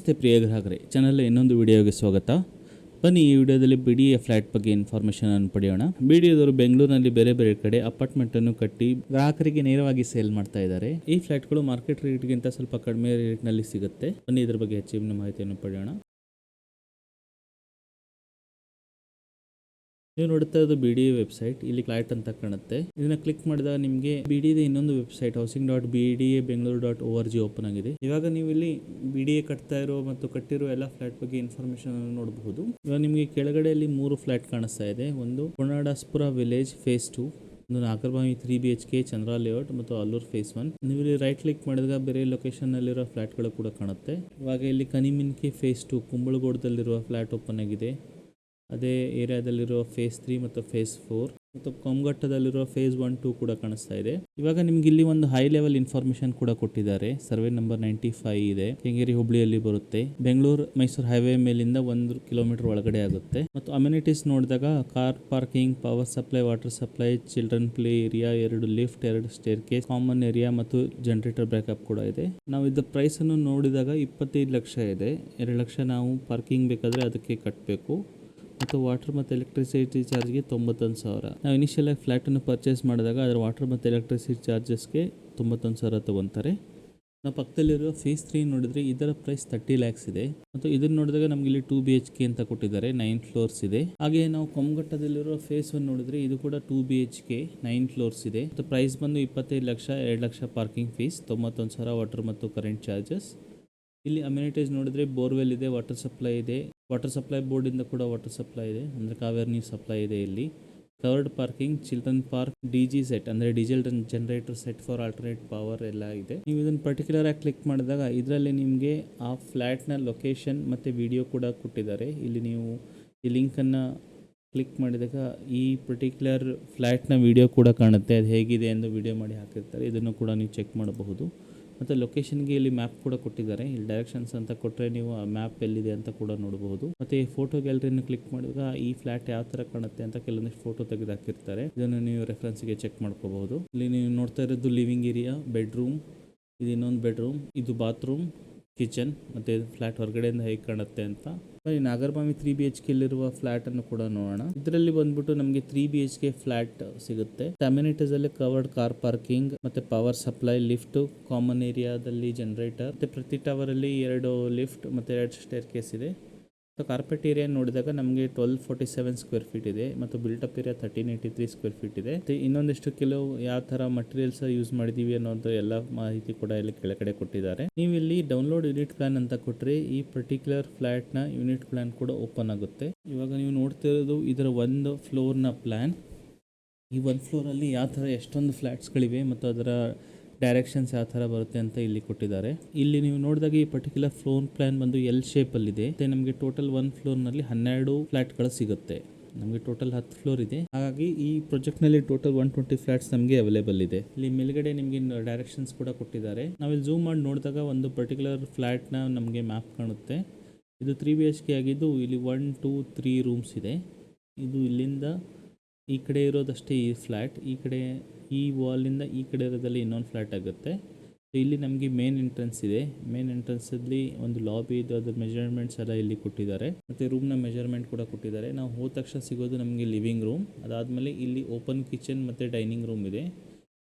ನಮಸ್ತೆ ಪ್ರಿಯ ಗ್ರಾಹಕರೇ, ಚಾನಲ್ ಇನ್ನೊಂದು ವಿಡಿಯೋಗೆ ಸ್ವಾಗತ. ಬನ್ನಿ, ಈ ವಿಡಿಯೋದಲ್ಲಿ BDA ಫ್ಲಾಟ್ ಬಗ್ಗೆ ಇನ್ಫಾರ್ಮೇಷನ್ ಅನ್ನು ಪಡೆಯೋಣ. BDAದವರು ಬೆಂಗಳೂರಿನಲ್ಲಿ ಬೇರೆ ಬೇರೆ ಕಡೆ ಅಪಾರ್ಟ್ಮೆಂಟ್ ಅನ್ನು ಕಟ್ಟಿ ಗ್ರಾಹಕರಿಗೆ ನೇರವಾಗಿ ಸೇಲ್ ಮಾಡ್ತಾ ಇದ್ದಾರೆ. ಈ ಫ್ಲಾಟ್ಗಳು ಮಾರ್ಕೆಟ್ ರೇಟ್ಗಿಂತ ಸ್ವಲ್ಪ ಕಡಿಮೆ ರೇಟ್ನಲ್ಲಿ ಸಿಗುತ್ತೆ. ಬನ್ನಿ, ಇದರ ಬಗ್ಗೆ ಹೆಚ್ಚಿನ ಮಾಹಿತಿಯನ್ನು ಪಡೆಯೋಣ. ನೀವು ನೋಡ್ತಾ ಇರೋದು BDA ವೆಬ್ಸೈಟ್. ಇಲ್ಲಿ ಫ್ಲಾಟ್ ಅಂತ ಕಾಣುತ್ತೆ. ಇದನ್ನ ಕ್ಲಿಕ್ ಮಾಡಿದಾಗ ನಿಮಗೆ BDA ಇನ್ನೊಂದು ವೆಬ್ಸೈಟ್ housing.bda.bengaluru.org ಓಪನ್ ಆಗಿದೆ. ಇವಾಗ ನೀವು ಇಲ್ಲಿ BDA ಕಟ್ತಾ ಇರೋ ಮತ್ತು ಕಟ್ಟಿರೋ ಎಲ್ಲ ಫ್ಲಾಟ್ ಬಗ್ಗೆ ಇನ್ಫಾರ್ಮೇಶನ್ ಅನ್ನು ನೋಡಬಹುದು. ಇವಾಗ ನಿಮಗೆ ಕೆಳಗಡೆಯಲ್ಲಿ 3 ಫ್ಲಾಟ್ ಕಾಣಿಸ್ತಾ ಇದೆ. ಒಂದು ಪುರ್ಣದಾಸ್ಪುರ ವಿಲೇಜ್ ಫೇಸ್ 2, ಒಂದು ನಾಗರಬಾವಿ 3 BHK ಚಂದ್ರ ಲೇಔಟ್ ಮತ್ತು ಅಲ್ಲೂರ್ ಫೇಸ್ 1. ನೀವು ಇಲ್ಲಿ ರೈಟ್ ಕ್ಲಿಕ್ ಮಾಡಿದಾಗ ಬೇರೆ ಲೊಕೇಶನ್ ನಲ್ಲಿರೋ ಫ್ಲಾಟ್ಗಳು ಕೂಡ ಕಾಣುತ್ತೆ. ಇವಾಗ ಇಲ್ಲಿ ಕನಿಮಿನ್ಕೆ ಫೇಸ್ 2 ಕುಂಬಳಗೋಡದಲ್ಲಿರುವ ಫ್ಲಾಟ್ ಓಪನ್ ಆಗಿದೆ. ಅದೇ ಏರಿಯಾದಲ್ಲಿರೋ ಫೇಸ್ 3 ಮತ್ತು ಫೇಸ್ 4 ಮತ್ತು ಕೊಂಗಟ್ಟದಲ್ಲಿರೋ ಫೇಸ್ 1, 2 ಕೂಡ ಕಾಣಿಸ್ತಾ ಇದೆ. ಇವಾಗ ನಿಮ್ಗೆ ಇಲ್ಲಿ ಒಂದು ಹೈ ಲೆವೆಲ್ ಇನ್ಫಾರ್ಮೇಶನ್ ಕೂಡ ಕೊಟ್ಟಿದ್ದಾರೆ. ಸರ್ವೆ ನಂಬರ್ 95 ಇದೆ. ಕೆಂಗೇರಿ ಹುಬ್ಳಿಯಲ್ಲಿ ಬರುತ್ತೆ. ಬೆಂಗಳೂರು ಮೈಸೂರು ಹೈವೇ ಮೇಲಿಂದ 1 ಕಿಲೋಮೀಟರ್ ಒಳಗಡೆ ಆಗುತ್ತೆ. ಮತ್ತು ಅಮ್ಯುನಿಟೀಸ್ ನೋಡಿದಾಗ car parking, power supply, water supply, children play area, 2 lift, 2 stair case, common area ಮತ್ತು ಜನರೇಟರ್ ಬ್ಯಾಕಪ್ ಕೂಡ ಇದೆ. ನಾವು ಇದರ ಪ್ರೈಸ್ ಅನ್ನು ನೋಡಿದಾಗ 25 ಲಕ್ಷ ಇದೆ. 2 ಲಕ್ಷ ನಾವು ಪಾರ್ಕಿಂಗ್ ಬೇಕಾದ್ರೆ ಅದಕ್ಕೆ ಕಟ್ಟಬೇಕು ಮತ್ತು ವಾಟರ್ ಮತ್ತು ಎಲೆಕ್ಟ್ರಿಸಿಟಿ ಚಾರ್ಜ್ಗೆ 91,000. ನಾವು ಇನಿಷಿಯಲ್ ಆಗಿ ಫ್ಲ್ಯಾಟನ್ನು ಪರ್ಚೇಸ್ ಮಾಡಿದಾಗ ಅದರ ವಾಟರ್ ಮತ್ತು ಎಲೆಕ್ಟ್ರಿಸಿಟಿ ಚಾರ್ಜಸ್ಗೆ 91,000 ತಗೊತಾರೆ. ನಾವು ಪಕ್ಕದಲ್ಲಿರೋ ಫೇಸ್ 3 ನೋಡಿದರೆ ಇದರ ಪ್ರೈಸ್ 30 ಲ್ಯಾಕ್ಸ್ ಇದೆ. ಮತ್ತು ಇದನ್ನು ನೋಡಿದಾಗ ನಮಗೆ ಇಲ್ಲಿ 2 BHK ಅಂತ ಕೊಟ್ಟಿದ್ದಾರೆ. 9 ಫ್ಲೋರ್ಸ್ ಇದೆ. ಹಾಗೆ ನಾವು ಕೊಂಗಟ್ಟದಲ್ಲಿರೋ ಫೇಸ್ 1 ನೋಡಿದ್ರೆ ಇದು ಕೂಡ 2 BHK 9 ಫ್ಲೋರ್ಸ್ ಇದೆ. ಮತ್ತು ಪ್ರೈಸ್ ಬಂದು 25 lakh, 2 lakh parking fees, 91,000 water ಮತ್ತು ಕರೆಂಟ್ ಚಾರ್ಜಸ್. ಇಲ್ಲಿ ಅಮ್ಯುನಿಟೀಸ್ ನೋಡಿದ್ರೆ ಬೋರ್ವೆಲ್ ಇದೆ, ವಾಟರ್ ಸಪ್ಲೈ ಇದೆ, ವಾಟರ್ ಸಪ್ಲೈ ಬೋರ್ಡಿಂದ ಕೂಡ ವಾಟರ್ ಸಪ್ಲೈ ಇದೆ, ಅಂದರೆ ಕಾವೇರಿ ನೀರು ಸಪ್ಲೈ ಇದೆ. ಇಲ್ಲಿ covered parking, children park, DG set ಅಂದರೆ diesel generator set for alternate power ಎಲ್ಲ ಇದೆ. ನೀವು ಇದನ್ನು ಪರ್ಟಿಕ್ಯುಲರ್ ಆಗಿ ಕ್ಲಿಕ್ ಮಾಡಿದಾಗ ಇದರಲ್ಲಿ ನಿಮಗೆ ಆ ಫ್ಲ್ಯಾಟ್ನ ಲೊಕೇಶನ್ ಮತ್ತು ವಿಡಿಯೋ ಕೂಡ ಕೊಟ್ಟಿದ್ದಾರೆ. ಇಲ್ಲಿ ನೀವು ಈ ಲಿಂಕನ್ನು ಕ್ಲಿಕ್ ಮಾಡಿದಾಗ ಈ ಪರ್ಟಿಕ್ಯುಲರ್ ಫ್ಲ್ಯಾಟ್ನ ವಿಡಿಯೋ ಕೂಡ ಕಾಣುತ್ತೆ. ಅದು ಹೇಗಿದೆ ಎಂದು ವಿಡಿಯೋ ಮಾಡಿ ಹಾಕಿರ್ತಾರೆ. ಇದನ್ನು ಕೂಡ ನೀವು ಚೆಕ್ ಮಾಡಬಹುದು. ಮತ್ತು ಲೊಕೇಶನ್ಗೆ ಇಲ್ಲಿ ಮ್ಯಾಪ್ ಕೂಡ ಕೊಟ್ಟಿದ್ದಾರೆ. ಇಲ್ಲಿ ಡೈರೆಕ್ಷನ್ಸ್ ಅಂತ ಕೊಟ್ಟರೆ ನೀವು ಆ ಮ್ಯಾಪ್ ಎಲ್ಲಿದೆ ಅಂತ ಕೂಡ ನೋಡಬಹುದು. ಮತ್ತು ಈ ಫೋಟೋ ಗ್ಯಾಲರಿಯನ್ನು ಕ್ಲಿಕ್ ಮಾಡಿದಾಗ ಈ ಫ್ಲ್ಯಾಟ್ ಯಾವ ಥರ ಕಾಣುತ್ತೆ ಅಂತ ಕೆಲವೊಂದಿಷ್ಟು ಫೋಟೋ ತೆಗೆದು ಹಾಕಿರ್ತಾರೆ. ಇದನ್ನು ನೀವು ರೆಫರೆನ್ಸ್ಗೆ ಚೆಕ್ ಮಾಡ್ಕೋಬಹುದು. ಇಲ್ಲಿ ನೀವು ನೋಡ್ತಾ ಇರೋದು ಲಿವಿಂಗ್ ಏರಿಯಾ, ಬೆಡ್ರೂಮ್, ಇದು ಇನ್ನೊಂದು ಬೆಡ್ರೂಮ್, ಇದು ಬಾತ್ರೂಮ್, ಕಿಚನ್, ಮತ್ತು ಫ್ಲ್ಯಾಟ್ ಹೊರಗಡೆಯಿಂದ ಹೇಗೆ ಕಾಣುತ್ತೆ ಅಂತ. ನಾಗರಬಾವಿ 3 BHK ಇರುವ ಫ್ಲಾಟ್ ಅನ್ನು ಕೂಡ ನೋಡೋಣ. ಇದರಲ್ಲಿ ಬಂದ್ಬಿಟ್ಟು ನಮಗೆ 3 BHK ಫ್ಲಾಟ್ ಸಿಗುತ್ತೆ. ಅಮ್ಯುನಿಟೀಸ್ ಅಲ್ಲಿ ಕವರ್ಡ್ ಕಾರ್ ಪಾರ್ಕಿಂಗ್, ಮತ್ತೆ ಪವರ್ ಸಪ್ಲೈ, ಲಿಫ್ಟ್, ಕಾಮನ್ ಏರಿಯಾದಲ್ಲಿ ಜನರೇಟರ್, ಮತ್ತೆ ಪ್ರತಿ ಟವರ್ ಅಲ್ಲಿ 2 ಲಿಫ್ಟ್ ಮತ್ತೆ 2 ಸ್ಟೇರ್ ಕೇಸ್ ಇದೆ. ಕಾರ್ಪೆಟ್ ಏರಿಯಾ ನೋಡಿದಾಗ ನಮಗೆ 1247 ಸ್ಕ್ವೇರ್ ಫೀಟ್ ಇದೆ ಮತ್ತು ಬಿಲ್ಟಪ್ ಏರಿಯಾ 1383 ಸ್ಕ್ವೇರ್ ಫೀಟ್ ಇದೆ. ಇನ್ನೊಂದಿಷ್ಟು ಕೆಲವು ಯಾವ ತರ ಮಟೀರಿಯಲ್ಸ್ ಯೂಸ್ ಮಾಡಿದೀವಿ ಅನ್ನೋದು ಎಲ್ಲ ಮಾಹಿತಿ ಕೂಡ ಇಲ್ಲಿ ಕೆಳಗಡೆ ಕೊಟ್ಟಿದ್ದಾರೆ. ನೀವು ಇಲ್ಲಿ ಡೌನ್ಲೋಡ್ ಯೂನಿಟ್ ಪ್ಲಾನ್ ಅಂತ ಕೊಟ್ಟರೆ ಈ ಪರ್ಟಿಕ್ಯುಲರ್ ಫ್ಲಾಟ್ ನ ಯೂನಿಟ್ ಪ್ಲಾನ್ ಕೂಡ ಓಪನ್ ಆಗುತ್ತೆ. ಇವಾಗ ನೀವು ನೋಡ್ತಿರೋದು ಇದರ 1 ಫ್ಲೋರ್ ನ ಪ್ಲಾನ್. ಈ 1 ಫ್ಲೋರ್ ಅಲ್ಲಿ ಯಾವ ತರ ಎಷ್ಟೊಂದು ಫ್ಲಾಟ್ಸ್ಗಳಿವೆ ಮತ್ತು ಅದರ ಡೈರೆಕ್ಷನ್ಸ್ ಯಾವ ಥರ ಬರುತ್ತೆ ಅಂತ ಇಲ್ಲಿ ಕೊಟ್ಟಿದ್ದಾರೆ. ಇಲ್ಲಿ ನೀವು ನೋಡಿದಾಗ ಈ ಪರ್ಟಿಕ್ಯುಲರ್ ಫ್ಲೋರ್ ಪ್ಲಾನ್ ಬಂದು L ಶೇಪಲ್ಲಿದೆ. ಮತ್ತು ನಮಗೆ ಟೋಟಲ್ 1 ಫ್ಲೋರ್ನಲ್ಲಿ 12 ಫ್ಲಾಟ್ಗಳು ಸಿಗುತ್ತೆ. ನಮಗೆ ಟೋಟಲ್ 10 ಫ್ಲೋರ್ ಇದೆ. ಹಾಗಾಗಿ ಈ ಪ್ರಾಜೆಕ್ಟ್ನಲ್ಲಿ ಟೋಟಲ್ 120 ಫ್ಲಾಟ್ಸ್ ನಮಗೆ ಅವೈಲೇಬಲ್ ಇದೆ. ಇಲ್ಲಿ ಮೇಲ್ಗಡೆ ನಿಮಗೆ ಡೈರೆಕ್ಷನ್ಸ್ ಕೂಡ ಕೊಟ್ಟಿದ್ದಾರೆ. ನಾವಿಲ್ಲಿ ಝೂಮ್ ಮಾಡಿ ನೋಡಿದಾಗ ಒಂದು ಪರ್ಟಿಕ್ಯುಲರ್ ಫ್ಲಾಟ್ನ ನಮಗೆ ಮ್ಯಾಪ್ ಕಾಣುತ್ತೆ. ಇದು 3 BHK ಆಗಿದ್ದು ಇಲ್ಲಿ 1, 2, 3 ರೂಮ್ಸ್ ಇದೆ. ಇದು ಇಲ್ಲಿಂದ ಈ ಕಡೆ ಇರೋದಷ್ಟೇ ಈ ಫ್ಲ್ಯಾಟ್. ಈ ಕಡೆ ಈ ವಾಲಿಂದ ಈ ಕಡೆ ಇರೋದಲ್ಲಿ ಇನ್ನೊಂದು ಫ್ಲ್ಯಾಟ್ ಆಗುತ್ತೆ. ಇಲ್ಲಿ ನಮಗೆ ಮೇನ್ ಎಂಟ್ರೆನ್ಸ್ ಇದೆ. ಮೇನ್ ಎಂಟ್ರೆನ್ಸಲ್ಲಿ ಒಂದು ಲಾಬಿ ಇದೆ. ಅದರ ಮೆಜರ್ಮೆಂಟ್ಸ್ ಎಲ್ಲ ಇಲ್ಲಿ ಕೊಟ್ಟಿದ್ದಾರೆ. ಮತ್ತು ರೂಮ್ನ ಮೆಜರ್ಮೆಂಟ್ ಕೂಡ ಕೊಟ್ಟಿದ್ದಾರೆ. ನಾವು ಹೋದ ತಕ್ಷಣ ಸಿಗೋದು ನಮಗೆ ಲಿವಿಂಗ್ ರೂಮ್. ಅದಾದಮೇಲೆ ಇಲ್ಲಿ ಓಪನ್ ಕಿಚನ್ ಮತ್ತು ಡೈನಿಂಗ್ ರೂಮ್ ಇದೆ.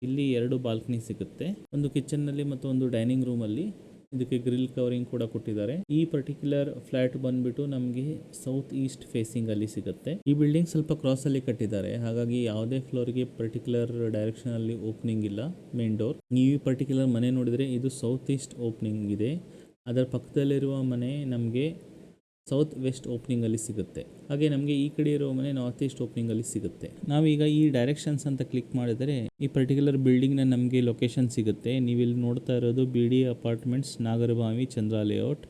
ಇಲ್ಲಿ 2 ಬಾಲ್ಕನಿ ಸಿಗುತ್ತೆ, ಒಂದು ಕಿಚನ್ನಲ್ಲಿ ಮತ್ತು ಒಂದು ಡೈನಿಂಗ್ ರೂಮಲ್ಲಿ. ಇದಕ್ಕೆ ಗ್ರಿಲ್ ಕವರಿಂಗ್ ಕೂಡ ಕೊಟ್ಟಿದ್ದಾರೆ. ಈ ಪರ್ಟಿಕ್ಯುಲರ್ ಫ್ಲಾಟ್ ಬಂದ್ಬಿಟ್ಟು ನಮಗೆ ಸೌತ್ ಈಸ್ಟ್ ಫೇಸಿಂಗ್ ಅಲ್ಲಿ ಸಿಗುತ್ತೆ. ಈ ಬಿಲ್ಡಿಂಗ್ ಸ್ವಲ್ಪ ಕ್ರಾಸ್ ಅಲ್ಲಿ ಕಟ್ಟಿದ್ದಾರೆ. ಹಾಗಾಗಿ ಯಾವುದೇ ಫ್ಲೋರ್ಗೆ ಪರ್ಟಿಕ್ಯುಲರ್ ಡೈರೆಕ್ಷನ್ ಅಲ್ಲಿ ಓಪನಿಂಗ್ ಇಲ್ಲ. ಮೇನ್ ಡೋರ್ ನೀವು ಈ ಪರ್ಟಿಕ್ಯುಲರ್ ಮನೆ ನೋಡಿದ್ರೆ ಇದು ಸೌತ್ ಈಸ್ಟ್ ಓಪನಿಂಗ್ ಇದೆ. ಅದರ ಪಕ್ಕದಲ್ಲಿರುವ ಮನೆ ನಮಗೆ ಸೌತ್ ವೆಸ್ಟ್ ಓಪನಿಂಗ್ ಅಲ್ಲಿ ಸಿಗುತ್ತೆ. ಹಾಗೆ ನಮಗೆ ಈ ಕಡೆ ಇರೋ ಮನೆ ನಾರ್ತ್ ಈಸ್ಟ್ ಓಪನಿಂಗ್ ಅಲ್ಲಿ ಸಿಗುತ್ತೆ. ನಾವೀಗ ಈ ಡೈರೆಕ್ಷನ್ಸ್ ಅಂತ ಕ್ಲಿಕ್ ಮಾಡಿದರೆ ಈ ಪರ್ಟಿಕ್ಯುಲರ್ ಬಿಲ್ಡಿಂಗ್ ನ ನಮಗೆ ಲೊಕೇಶನ್ ಸಿಗುತ್ತೆ. ನೀವು ಇಲ್ಲಿ ನೋಡ್ತಾ ಇರೋದು BDA ಅಪಾರ್ಟ್ಮೆಂಟ್ಸ್, ನಾಗರಬಾವಿ, ಚಂದ್ರ ಲೇಔಟ್.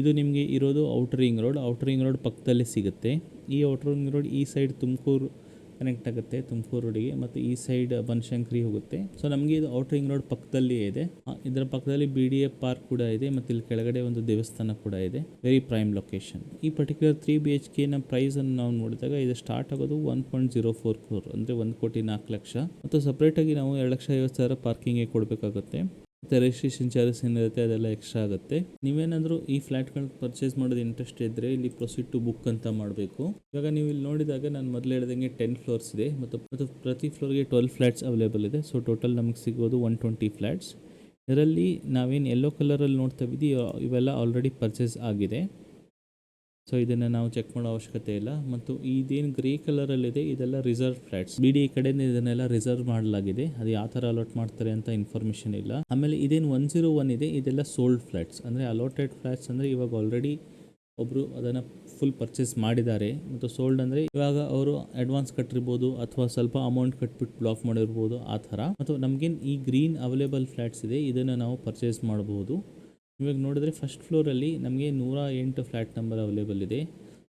ಇದು ನಿಮಗೆ ಇರೋದು outer ring road. Outer ring road ಪಕ್ಕದಲ್ಲೇ ಸಿಗುತ್ತೆ. ಈ ಔಟರ್ ರಿಂಗ್ ರೋಡ್ ಈ ಸೈಡ್ ತುಮಕೂರು ಕನೆಕ್ಟ್ ಆಗುತ್ತೆ, ತುಮಕೂರು ರೋಡಿಗೆ, ಮತ್ತು ಈ ಸೈಡ್ ಬನಶಂಕರಿ ಹೋಗುತ್ತೆ. ಸೊ ನಮಗೆ ಇದು ಔಟರ್ ರಿಂಗ್ ರೋಡ್ ಪಕ್ಕದಲ್ಲಿ ಇದೆ. ಇದರ ಪಕ್ಕದಲ್ಲಿ BDA ಪಾರ್ಕ್ ಕೂಡ ಇದೆ ಮತ್ತು ಇಲ್ಲಿ ಕೆಳಗಡೆ ಒಂದು ದೇವಸ್ಥಾನ ಕೂಡ ಇದೆ. Very prime location. ಈ ಪರ್ಟಿಕ್ಯುಲರ್ 3 BHK ನ ಪ್ರೈಸ್ ಅನ್ನು ನಾವು ನೋಡಿದಾಗ ಇದು ಸ್ಟಾರ್ಟ್ ಆಗೋದು 1.04 crore ಅಂದರೆ 1,04,00,000 ಮತ್ತು ಸಪ್ರೇಟ್ ಆಗಿ ನಾವು 2,50,000 ಪಾರ್ಕಿಂಗ್ಗೆ ಕೊಡಬೇಕಾಗುತ್ತೆ. ಮತ್ತು ರಿಜಿಸ್ಟ್ರೇಷನ್ ಚಾರ್ಜಸ್ ಏನಿರುತ್ತೆ ಅದೆಲ್ಲ ಎಕ್ಸ್ಟ್ರಾ ಆಗುತ್ತೆ. ನೀವೇನಾದರೂ ಈ ಫ್ಲ್ಯಾಟ್ಗಳನ್ನ ಪರ್ಚೇಸ್ ಮಾಡೋದು ಇಂಟ್ರೆಸ್ಟ್ ಇದ್ದರೆ ಇಲ್ಲಿ ಪ್ರೊಸೀಡ್ ಟು ಬುಕ್ ಅಂತ ಮಾಡಬೇಕು. ಇವಾಗ ನೀವು ಇಲ್ಲಿ ನೋಡಿದಾಗ ನಾನು ಮೊದಲು ಹೇಳ್ದಂಗೆ 10 ಫ್ಲೋರ್ಸ್ ಇದೆ ಮತ್ತು ಪ್ರತಿ ಫ್ಲೋರ್ಗೆ 12 ಫ್ಲ್ಯಾಟ್ಸ್ ಅವೈಲೇಬಲ್ ಇದೆ. ಸೊ ಟೋಟಲ್ ನಮಗೆ ಸಿಗೋದು 120 ಫ್ಲ್ಯಾಟ್ಸ್. ಇದರಲ್ಲಿ ನಾವೇನು ಯೆಲ್ಲೋ ಕಲರಲ್ಲಿ ನೋಡ್ತಾ ಇದ್ದೀವಿ ಇವೆಲ್ಲ ಆಲ್ರೆಡಿ ಪರ್ಚೇಸ್ ಆಗಿದೆ. ಸೊ ಇದನ್ನು ನಾವು ಚೆಕ್ ಮಾಡೋ ಅವಶ್ಯಕತೆ ಇಲ್ಲ. ಮತ್ತು ಇದೇನು ಗ್ರೇ ಕಲರಲ್ಲಿದೆ ಇದೆಲ್ಲ ರಿಸರ್ವ್ ಫ್ಲ್ಯಾಟ್ಸ್. BDA ಕಡೆಯಿಂದ ಇದನ್ನೆಲ್ಲ ರಿಸರ್ವ್ ಮಾಡಲಾಗಿದೆ. ಅದು ಯಾವ ಥರ ಅಲಾಟ್ ಮಾಡ್ತಾರೆ ಅಂತ ಇನ್ಫಾರ್ಮೇಷನ್ ಇಲ್ಲ. ಆಮೇಲೆ ಇದೇನು 101 ಇದೆ ಇದೆಲ್ಲ ಸೋಲ್ಡ್ ಫ್ಲ್ಯಾಟ್ಸ್. ಅಂದರೆ ಅಲಾಟೆಡ್ ಫ್ಲ್ಯಾಟ್ಸ್ ಅಂದರೆ ಇವಾಗ ಆಲ್ರೆಡಿ ಒಬ್ಬರು ಅದನ್ನು ಫುಲ್ ಪರ್ಚೇಸ್ ಮಾಡಿದ್ದಾರೆ. ಮತ್ತು ಸೋಲ್ಡ್ ಅಂದರೆ ಇವಾಗ ಅವರು ಅಡ್ವಾನ್ಸ್ ಕಟ್ಟಿರ್ಬೋದು ಅಥವಾ ಸ್ವಲ್ಪ ಅಮೌಂಟ್ ಕಟ್ಬಿಟ್ಟು ಬ್ಲಾಕ್ ಮಾಡಿರ್ಬೋದು ಆ ಥರ. ಮತ್ತು ನಮಗೇನು ಈ ಗ್ರೀನ್ ಅವೈಲೇಬಲ್ ಫ್ಲ್ಯಾಟ್ಸ್ ಇದೆ ಇದನ್ನು ನಾವು ಪರ್ಚೇಸ್ ಮಾಡಬಹುದು. ಇವಾಗ ನೋಡಿದ್ರೆ ಫಸ್ಟ್ ಫ್ಲೋರಲ್ಲಿ ನಮಗೆ 108 ಫ್ಲ್ಯಾಟ್ ನಂಬರ್ ಅವೈಲೇಬಲ್ ಇದೆ.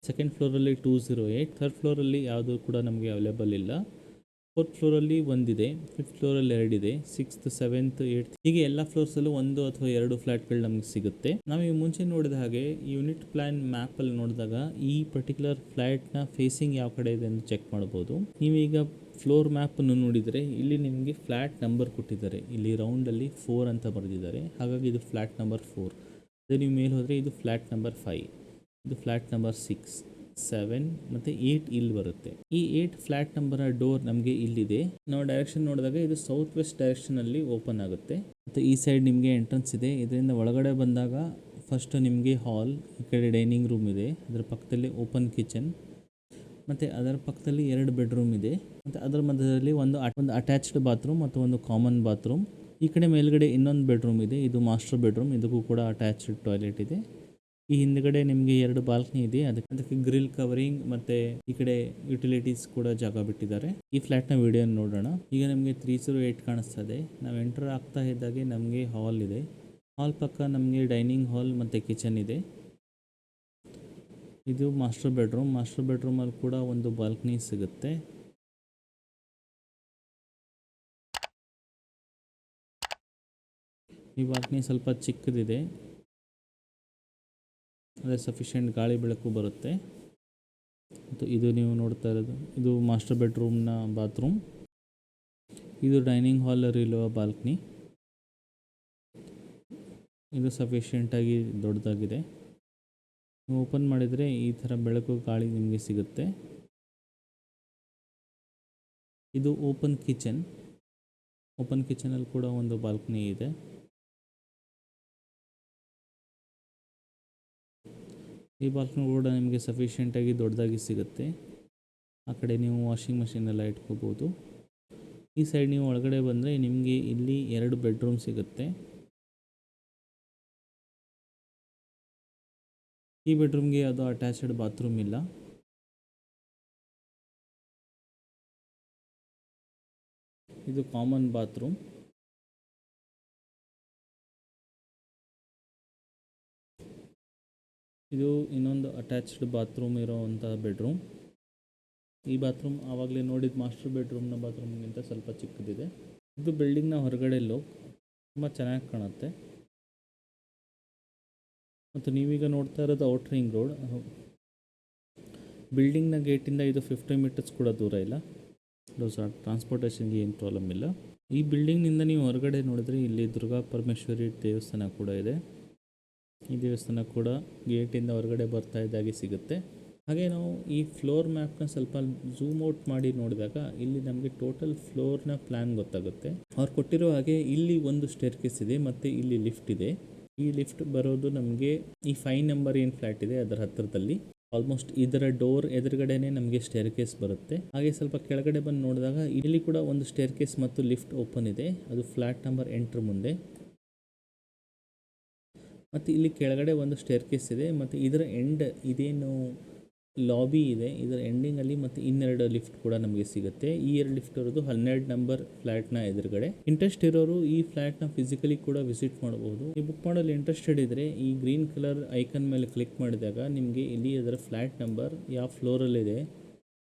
ಸೆಕೆಂಡ್ ಫ್ಲೋರಲ್ಲಿ 208, ಥರ್ಡ್ ಫ್ಲೋರಲ್ಲಿ ಯಾವುದೂ ಕೂಡ ನಮಗೆ ಅವೈಲೇಬಲ್ ಇಲ್ಲ. ಫೋರ್ತ್ ಫ್ಲೋರಲ್ಲಿ ಒಂದಿದೆ, ಫಿಫ್ತ್ ಫ್ಲೋರಲ್ಲಿ 2 ಇದೆ, 6th 7th 8th ಹೀಗೆ ಎಲ್ಲ ಫ್ಲೋರ್ಸಲ್ಲೂ 1 ಅಥವಾ 2 ಫ್ಲ್ಯಾಟ್ಗಳು ನಮಗೆ ಸಿಗುತ್ತೆ. ನಾವು ಈ ಮುಂಚೆ ನೋಡಿದ ಹಾಗೆ ಯೂನಿಟ್ ಪ್ಲಾನ್ ಮ್ಯಾಪಲ್ಲಿ ನೋಡಿದಾಗ ಈ ಪರ್ಟಿಕ್ಯುಲರ್ ಫ್ಲ್ಯಾಟ್ನ ಫೇಸಿಂಗ್ ಯಾವ ಕಡೆ ಇದೆ ಅಂತ ಚೆಕ್ ಮಾಡ್ಬೋದು. ನೀವೀಗ ಫ್ಲೋರ್ ಮ್ಯಾಪನ್ನು ನೋಡಿದರೆ ಇಲ್ಲಿ ನಿಮಗೆ ಫ್ಲ್ಯಾಟ್ ನಂಬರ್ ಕೊಟ್ಟಿದ್ದಾರೆ. ಇಲ್ಲಿ ರೌಂಡಲ್ಲಿ 4 ಅಂತ ಬರೆದಿದ್ದಾರೆ. ಹಾಗಾಗಿ ಇದು ಫ್ಲ್ಯಾಟ್ ನಂಬರ್ 4. ಅದೇ ನೀವು ಮೇಲೆ ಹೋದರೆ ಇದು ಫ್ಲ್ಯಾಟ್ ನಂಬರ್ 5, ಇದು ಫ್ಲ್ಯಾಟ್ ನಂಬರ್ 6, 7 ಮತ್ತು 8 ಇಲ್ಲಿ ಬರುತ್ತೆ. ಈ 8 ಫ್ಲ್ಯಾಟ್ ನಂಬರ್ ಡೋರ್ ನಮಗೆ ಇಲ್ಲಿದೆ. ನಾವು ಡೈರೆಕ್ಷನ್ ನೋಡಿದಾಗ ಇದು ಸೌತ್ ವೆಸ್ಟ್ ಡೈರೆಕ್ಷನಲ್ಲಿ ಓಪನ್ ಆಗುತ್ತೆ. ಮತ್ತು ಈ ಸೈಡ್ ನಿಮಗೆ ಎಂಟ್ರೆನ್ಸ್ ಇದೆ. ಇದರಿಂದ ಒಳಗಡೆ ಬಂದಾಗ ಫಸ್ಟ್ ನಿಮಗೆ ಹಾಲ್, ಈ ಕಡೆ ಡೈನಿಂಗ್ ರೂಮ್ ಇದೆ, ಅದರ ಪಕ್ಕದಲ್ಲಿ ಓಪನ್ ಕಿಚನ್ ಮತ್ತು ಅದರ ಪಕ್ಕದಲ್ಲಿ 2 ಬೆಡ್ರೂಮ್ ಇದೆ. ಮತ್ತು ಅದರ ಮಧ್ಯದಲ್ಲಿ ಒಂದು ಅಟ್ಯಾಚ್ಡ್ ಬಾತ್ರೂಮ್ ಮತ್ತು ಒಂದು ಕಾಮನ್ ಬಾತ್ರೂಮ್. ಈ ಕಡೆ ಮೇಲ್ಗಡೆ ಇನ್ನೊಂದು ಬೆಡ್ರೂಮ್ ಇದೆ, ಇದು ಮಾಸ್ಟರ್ ಬೆಡ್ರೂಮ್. ಇದಕ್ಕೂ ಕೂಡ ಅಟ್ಯಾಚ್ಡ್ ಟಾಯ್ಲೆಟ್ ಇದೆ. ಈ ಹಿಂದ್ಗಡೆ ನಿಮಗೆ 2 ಬಾಲ್ಕನಿ ಇದೆ, ಅದಕ್ಕೆ ಗ್ರಿಲ್ ಕವರಿಂಗ್ ಮತ್ತು ಈ ಕಡೆ ಯುಟಿಲಿಟೀಸ್ ಕೂಡ ಜಾಗ ಬಿಟ್ಟಿದ್ದಾರೆ. ಈ ಫ್ಲ್ಯಾಟ್ನ ವಿಡಿಯೋ ನೋಡೋಣ. ಈಗ ನಮಗೆ 308 ಕಾಣಿಸ್ತಾ ಇದೆ. ನಾವು ಎಂಟರ್ ಆಗ್ತಾ ಇದ್ದಾಗೆ ನಮಗೆ ಹಾಲ್ ಇದೆ. ಹಾಲ್ ಪಕ್ಕ ನಮಗೆ ಡೈನಿಂಗ್ ಹಾಲ್ ಮತ್ತು ಕಿಚನ್ ಇದೆ. ಇದು ಮಾಸ್ಟರ್ ಬೆಡ್ರೂಮಲ್ಲಿ ಕೂಡ ಒಂದು ಬಾಲ್ಕನಿ ಸಿಗುತ್ತೆ. ಈ ಬಾಲ್ಕನಿ ಸ್ವಲ್ಪ ಚಿಕ್ಕದಿದೆ, ಅದೇ ಸಫಿಷಿಯೆಂಟ್ ಗಾಳಿ ಬೆಳಕು ಬರುತ್ತೆ. ಮತ್ತು ಇದು ನೀವು ನೋಡ್ತಾ ಇರೋದು ಇದು ಮಾಸ್ಟರ್ ಬೆಡ್ರೂಮ್ನ ಬಾತ್ರೂಮ್. ಇದು ಡೈನಿಂಗ್ ಹಾಲಲ್ಲಿರುವ ಬಾಲ್ಕನಿ. ಇದು ಸಫಿಷಿಯೆಂಟಾಗಿ ದೊಡ್ಡದಾಗಿದೆ. ಓಪನ್ ಮಾಡಿದರೆ ಈ ಥರ ಬೆಳಕು ಗಾಳಿ ನಿಮಗೆ ಸಿಗುತ್ತೆ. ಇದು ಓಪನ್ ಕಿಚನಲ್ಲಿ ಕೂಡ ಒಂದು ಬಾಲ್ಕನಿ ಇದೆ. ಈ ಬಾಲ್ಕನಿ ಕೂಡ ನಿಮಗೆ ಸಫಿಷಿಯೆಂಟಾಗಿ ದೊಡ್ಡದಾಗಿ ಸಿಗುತ್ತೆ. ಆ ಕಡೆ ನೀವು ವಾಷಿಂಗ್ ಮಷಿನ್ ಎಲ್ಲ ಇಟ್ಕೋಬೋದು. ಈ ಸೈಡ್ ನೀವು ಒಳಗಡೆ ಬಂದರೆ ನಿಮಗೆ ಇಲ್ಲಿ 2 ಬೆಡ್ರೂಮ್ ಸಿಗುತ್ತೆ. ಈ ಬೆಡ್ರೂಮ್ಗೆ ಯಾವುದೋ ಅಟ್ಯಾಚ್ಡ್ ಬಾತ್ರೂಮ್ ಇಲ್ಲ. ಇದು ಕಾಮನ್ ಬಾತ್ರೂಮ್. ಇದು ಇನ್ನೊಂದು ಅಟ್ಯಾಚ್ಡ್ ಬಾತ್ರೂಮ್ ಇರೋವಂಥ ಬೆಡ್ರೂಮ್. ಈ ಬಾತ್ರೂಮ್ ಆವಾಗಲೇ ನೋಡಿದ ಮಾಸ್ಟರ್ ಬೆಡ್ರೂಮ್ನ ಬಾತ್ರೂಮ್ಗಿಂತ ಸ್ವಲ್ಪ ಚಿಕ್ಕದಿದೆ. ಇದು ಬಿಲ್ಡಿಂಗ್ನ ಹೊರಗಡೆ ಲುಕ್ ತುಂಬ ಚೆನ್ನಾಗಿ ಕಾಣುತ್ತೆ. ಮತ್ತು ನೀವೀಗ ನೋಡ್ತಾ ಇರೋದು ಔಟರ್ ರಿಂಗ್ ರೋಡ್. ಬಿಲ್ಡಿಂಗ್ನ ಗೇಟಿಂದ ಇದು 50 ಮೀಟರ್ಸ್ ಕೂಡ ದೂರ ಇಲ್ಲ. ಟ್ರಾನ್ಸ್ಪೋರ್ಟೇಷನ್ಗೆ ಏನು ಪ್ರಾಬ್ಲಮ್ ಇಲ್ಲ. ಈ ಬಿಲ್ಡಿಂಗ್ನಿಂದ ನೀವು ಹೊರಗಡೆ ನೋಡಿದ್ರೆ ಇಲ್ಲಿ ದುರ್ಗಾ ಪರಮೇಶ್ವರಿ ದೇವಸ್ಥಾನ ಕೂಡ ಇದೆ. ಈ ದೇವಸ್ಥಾನ ಕೂಡ ಗೇಟಿಂದ ಹೊರಗಡೆ ಬರ್ತಾ ಇದ್ದಾಗೆ ಸಿಗುತ್ತೆ. ಹಾಗೆ ನಾವು ಈ ಫ್ಲೋರ್ ಮ್ಯಾಪ್ನ ಸ್ವಲ್ಪ ಝೂಮ್ ಔಟ್ ಮಾಡಿ ನೋಡಿದಾಗ ಇಲ್ಲಿ ನಮಗೆ ಟೋಟಲ್ ಫ್ಲೋರ್ನ ಪ್ಲ್ಯಾನ್ ಗೊತ್ತಾಗುತ್ತೆ. ಅವ್ರು ಕೊಟ್ಟಿರೋ ಹಾಗೆ ಇಲ್ಲಿ ಒಂದು ಸ್ಟೇರ್ಕೇಸ್ ಇದೆ ಮತ್ತು ಇಲ್ಲಿ ಲಿಫ್ಟ್ ಇದೆ. ಈ ಲಿಫ್ಟ್ ಬರೋದು ನಮಗೆ ಈ 5 ನಂಬರ್ ಏನು ಫ್ಲ್ಯಾಟ್ ಇದೆ ಅದರ ಹತ್ತಿರದಲ್ಲಿ. ಆಲ್ಮೋಸ್ಟ್ ಇದರ ಡೋರ್ ಎದುರುಗಡೆನೆ ನಮಗೆ ಸ್ಟೇರ್ಕೇಸ್ ಬರುತ್ತೆ. ಹಾಗೆ ಸ್ವಲ್ಪ ಕೆಳಗಡೆ ಬಂದು ನೋಡಿದಾಗ ಇಲ್ಲಿ ಕೂಡ ಒಂದು ಸ್ಟೇರ್ಕೇಸ್ ಮತ್ತು ಲಿಫ್ಟ್ ಓಪನ್ ಇದೆ. ಅದು ಫ್ಲ್ಯಾಟ್ ನಂಬರ್ 8 ಮುಂದೆ. ಮತ್ತು ಇಲ್ಲಿ ಕೆಳಗಡೆ ಒಂದು ಸ್ಟೇರ್ಕೇಸ್ ಇದೆ. ಮತ್ತು ಇದರ ಎಂಡ್ ಇದೇನು ಲಾಬಿ ಇದೆ ಇದರ ಎಂಡಿಂಗಲ್ಲಿ ಮತ್ತು ಇನ್ನೆರಡು ಲಿಫ್ಟ್ ಕೂಡ ನಮಗೆ ಸಿಗುತ್ತೆ. ಈ 2 ಲಿಫ್ಟ್ ಇರೋದು 12 ನಂಬರ್ ಫ್ಲ್ಯಾಟ್ನ ಎದುರುಗಡೆ. ಇಂಟ್ರೆಸ್ಟ್ ಇರೋರು ಈ ಫ್ಲ್ಯಾಟ್ನ ಫಿಸಿಕಲಿ ಕೂಡ ವಿಸಿಟ್ ಮಾಡಬಹುದು. ಈ ಬುಕ್ ಮಾಡಲು ಇಂಟ್ರೆಸ್ಟೆಡ್ ಇದ್ದರೆ ಈ ಗ್ರೀನ್ ಕಲರ್ ಐಕನ್ ಮೇಲೆ ಕ್ಲಿಕ್ ಮಾಡಿದಾಗ ನಿಮಗೆ ಇಲ್ಲಿ ಅದರ ಫ್ಲ್ಯಾಟ್ ನಂಬರ್ ಯಾವ ಫ್ಲೋರಲ್ಲಿದೆ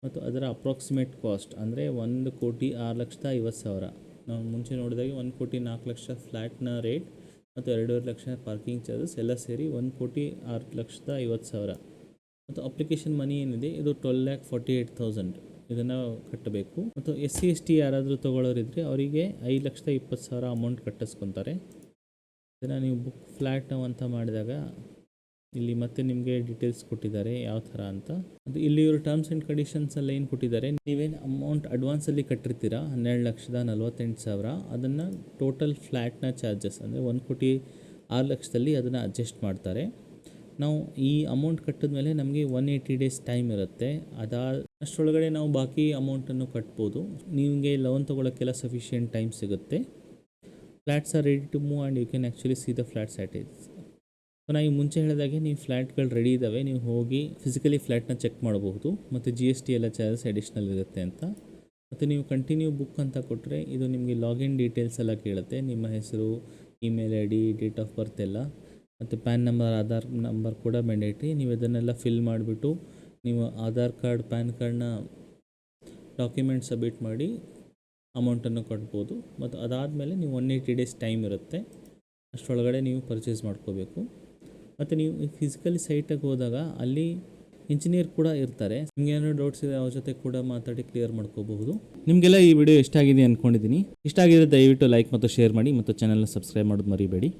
ಮತ್ತು ಅದರ ಅಪ್ರಾಕ್ಸಿಮೇಟ್ ಕಾಸ್ಟ್ ಅಂದರೆ 1,06,50,000. ನಾವು ಮುಂಚೆ ನೋಡಿದಾಗ 1,04,00,000 ಫ್ಲ್ಯಾಟ್ನ ರೇಟ್ ಮತ್ತು 2.5 ಲಕ್ಷ ಪಾರ್ಕಿಂಗ್ ಚಾರ್ಜಸ್ ಎಲ್ಲ ಸೇರಿ 1,06,50,000. ಮತ್ತು ಅಪ್ಲಿಕೇಶನ್ ಮನಿ ಏನಿದೆ ಇದು 12,48,000 ಇದನ್ನು ಕಟ್ಟಬೇಕು. ಮತ್ತು SC ST ಯಾರಾದರೂ ತೊಗೊಳ್ಳೋರಿದ್ದರೆ ಅವರಿಗೆ 5,20,000 ಅಮೌಂಟ್ ಕಟ್ಟಿಸ್ಕೊತಾರೆ. ಇದನ್ನು ನೀವು ಬುಕ್ ಫ್ಲ್ಯಾಟ್ ನಾವು ಅಂತ ಮಾಡಿದಾಗ ಇಲ್ಲಿ ಮತ್ತೆ ನಿಮಗೆ ಡೀಟೇಲ್ಸ್ ಕೊಟ್ಟಿದ್ದಾರೆ ಯಾವ ಥರ ಅಂತ. ಅದು ಇಲ್ಲಿ ಇವರು ಟರ್ಮ್ಸ್ ಆ್ಯಂಡ್ ಕಂಡೀಷನ್ಸಲ್ಲಿ ಏನು ಕೊಟ್ಟಿದ್ದಾರೆ, ನೀವೇನು ಅಮೌಂಟ್ ಅಡ್ವಾನ್ಸಲ್ಲಿ ಕಟ್ಟಿರ್ತೀರಾ 12,48,000, ಅದನ್ನು ಟೋಟಲ್ ಫ್ಲ್ಯಾಟ್ನ ಚಾರ್ಜಸ್ ಅಂದರೆ 1,06,00,000 ಅದನ್ನು ಅಡ್ಜಸ್ಟ್ ಮಾಡ್ತಾರೆ. ನಾವು ಈ ಅಮೌಂಟ್ ಕಟ್ಟಿದ ಮೇಲೆ ನಮಗೆ 180 ಡೇಸ್ ಟೈಮ್ ಇರುತ್ತೆ. ಅಷ್ಟರೊಳಗಡೆ ನಾವು ಬಾಕಿ ಅಮೌಂಟನ್ನು ಕಟ್ಬೋದು. ನಿಮಗೆ ಲೋನ್ ತೊಗೊಳಕ್ಕೆಲ್ಲ ಸಫಿಷಿಯೆಂಟ್ ಟೈಮ್ ಸಿಗುತ್ತೆ. Flats are ready to move and you can actually see the flats at is. So ನಾನು ಈಗ ಮುಂಚೆ ಹೇಳಿದಾಗೆ ನೀವು ಫ್ಲ್ಯಾಟ್ಗಳು ರೆಡಿ ಇದ್ದಾವೆ, ನೀವು ಹೋಗಿ ಫಿಸಿಕಲಿ ಫ್ಲ್ಯಾಟ್ನ ಚೆಕ್ ಮಾಡಬಹುದು. ಮತ್ತು GST ಎಲ್ಲ ಚಾರ್ಜಸ್ ಅಡಿಷ್ನಲ್ ಇರುತ್ತೆ ಅಂತ. ಮತ್ತು ನೀವು ಕಂಟಿನ್ಯೂ ಬುಕ್ ಅಂತ ಕೊಟ್ಟರೆ ಇದು ನಿಮಗೆ ಲಾಗಿನ್ ಡೀಟೇಲ್ಸ್ ಎಲ್ಲ ಕೇಳುತ್ತೆ. ನಿಮ್ಮ ಹೆಸರು, email ID, date of birth ಎಲ್ಲ, ಮತ್ತು ಪ್ಯಾನ್ ನಂಬರ್, ಆಧಾರ್ ನಂಬರ್ ಕೂಡ ಮ್ಯಾಂಡೇಟ್ರಿ. ನೀವು ಇದನ್ನೆಲ್ಲ ಫಿಲ್ ಮಾಡಿಬಿಟ್ಟು ನೀವು ಆಧಾರ್ ಕಾರ್ಡ್, ಪ್ಯಾನ್ ಕಾರ್ಡ್ನ ಡಾಕ್ಯುಮೆಂಟ್ ಸಬ್ಮಿಟ್ ಮಾಡಿ ಅಮೌಂಟನ್ನು ಕಟ್ಬೋದು. ಮತ್ತು ಅದಾದಮೇಲೆ ನೀವು 180 ಡೇಸ್ ಟೈಮ್ ಇರುತ್ತೆ, ಅಷ್ಟರೊಳಗಡೆ ನೀವು ಪರ್ಚೇಸ್ ಮಾಡ್ಕೋಬೇಕು. ಮತ್ತು ನೀವು ಫಿಸಿಕಲಿ ಸೈಟಿಗೆ ಹೋದಾಗ ಅಲ್ಲಿ ಇಂಜಿನಿಯರ್ ಕೂಡ ಇರ್ತಾರೆ. ನಿಮ್ಗೆ ಏನಾದ್ರು ಡೌಟ್ಸ್ ಇದೆ ಅವ್ರ ಜೊತೆ ಕೂಡ ಮಾತಾಡಿ ಕ್ಲಿಯರ್ ಮಾಡ್ಕೋಬಹುದು. ನಿಮಗೆಲ್ಲ ಈ ವಿಡಿಯೋ ಇಷ್ಟ ಆಗಿದೆ ಅಂದ್ಕೊಂಡಿದ್ದೀನಿ. ಇಷ್ಟ ಆಗಿದ್ರೆ ದಯವಿಟ್ಟು ಲೈಕ್ ಮತ್ತು ಶೇರ್ ಮಾಡಿ ಮತ್ತು ಚಾನಲ್ನ ಸಬ್ಸ್ಕ್ರೈಬ್ ಮಾಡೋದು ಮರಿಬೇಡಿ.